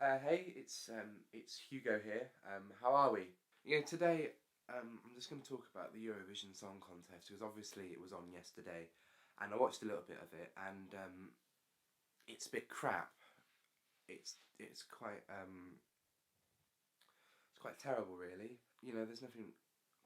Hey, it's Hugo here. How are we? Today I'm just going to talk about the Eurovision Song Contest because obviously it was on yesterday, and I watched a little bit of it, and it's a bit crap. It's quite terrible, really. There's nothing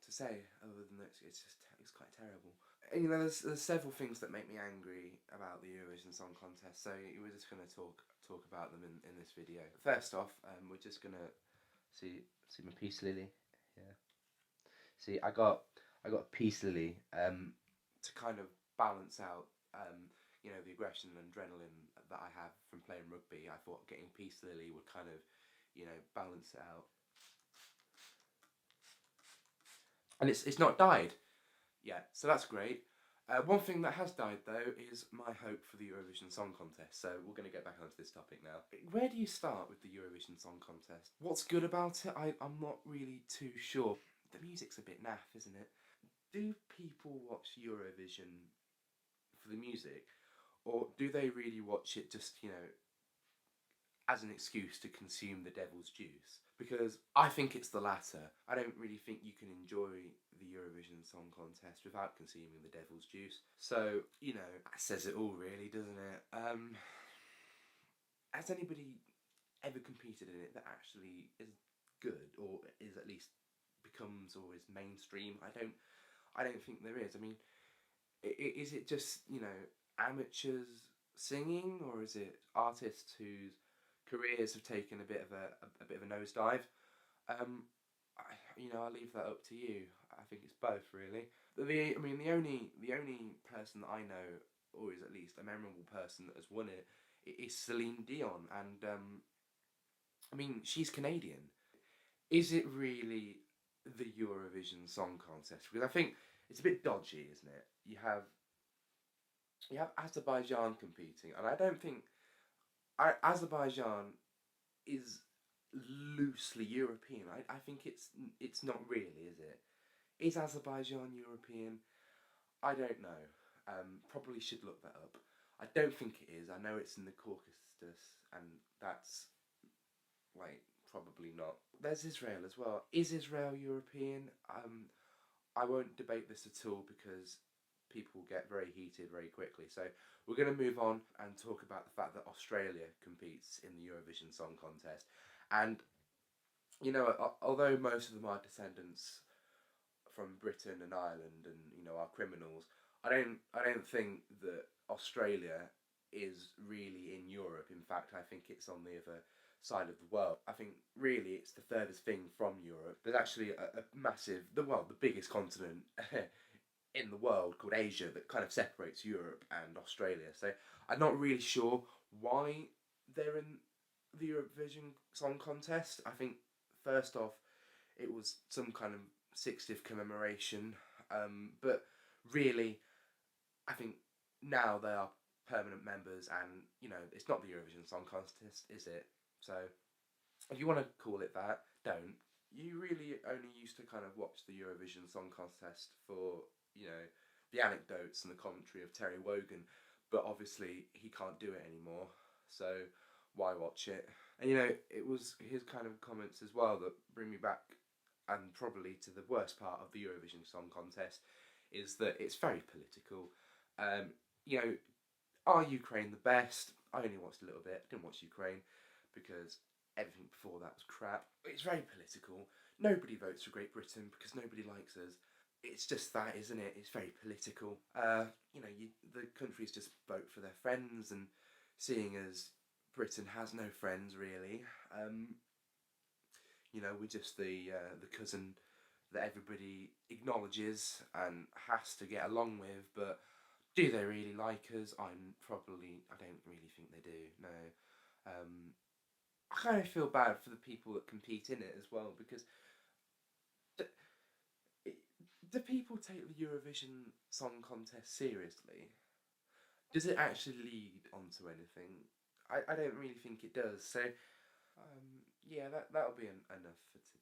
to say other than that it's quite terrible. And, there's several things that make me angry about the Eurovision Song Contest, so we're just going to talk about them in this video. First off, we're just going to see my peace lily. Yeah. See, I got a peace lily to kind of balance out the aggression and adrenaline that I have from playing rugby. I thought getting peace lily would kind of balance it out. And it's not died yet, so that's great. One thing that has died though is my hope for the Eurovision Song Contest. So we're going to get back onto this topic now. Where do you start with the Eurovision Song Contest? What's good about it? I'm not really too sure. The music's a bit naff, isn't it? Do people watch Eurovision for the music, or do they really watch it just as an excuse to consume the devil's juice? Because I think it's the latter. I don't really think you can enjoy the Eurovision Song Contest without consuming the devil's juice. So, that says it all really, doesn't it? Has anybody ever competed in it that actually is good, or is at least becomes or is mainstream? I don't think there is. I mean, is it just amateurs singing, or is it artists whose careers have taken a bit of a nosedive? I'll leave that up to you. I think it's both really. The only person that I know, or is at least a memorable person that has won it, is Celine Dion, and she's Canadian. Is it really the Eurovision Song Contest? Because I think it's a bit dodgy, isn't it? You have Azerbaijan competing, and I don't think Azerbaijan is loosely European. I think it's not really, is it? Is Azerbaijan European? I don't know. Probably should look that up. I don't think it is. I know it's in the Caucasus, and that's like probably not. There's Israel as well. Is Israel European? I won't debate this at all because people get very heated very quickly. So we're going to move on and talk about the fact that Australia competes in the Eurovision Song Contest. And although most of them are descendants from Britain and Ireland and are criminals, I don't think that Australia is really in Europe. In fact, I think it's on the other side of the world. I think really it's the furthest thing from Europe. There's actually a massive, the biggest continent in the world called Asia that kind of separates Europe and Australia. So I'm not really sure why they're in the Eurovision Song Contest. I think first off, it was some kind of 60th commemoration, but really, I think now they are permanent members, and it's not the Eurovision Song Contest, is it? So if you want to call it that, don't. You really only used to kind of watch the Eurovision Song Contest for the anecdotes and the commentary of Terry Wogan, but obviously he can't do it anymore, so why watch it? And it was his kind of comments as well that bring me back, and probably to the worst part of the Eurovision Song Contest, is that it's very political. Um, you know, are Ukraine the best? I only watched a little bit. I didn't watch Ukraine because everything before that was crap. It's very political. Nobody votes for Great Britain because nobody likes us. It's just that, isn't it? It's very political. The countries just vote for their friends, and seeing as Britain has no friends really, we're just the cousin that everybody acknowledges and has to get along with. But do they really like us? I don't really think they do. No. I kind of feel bad for the people that compete in it as well, because do people take the Eurovision Song Contest seriously? Does it actually lead onto anything? I don't really think it does. So, yeah, that'll be enough for today.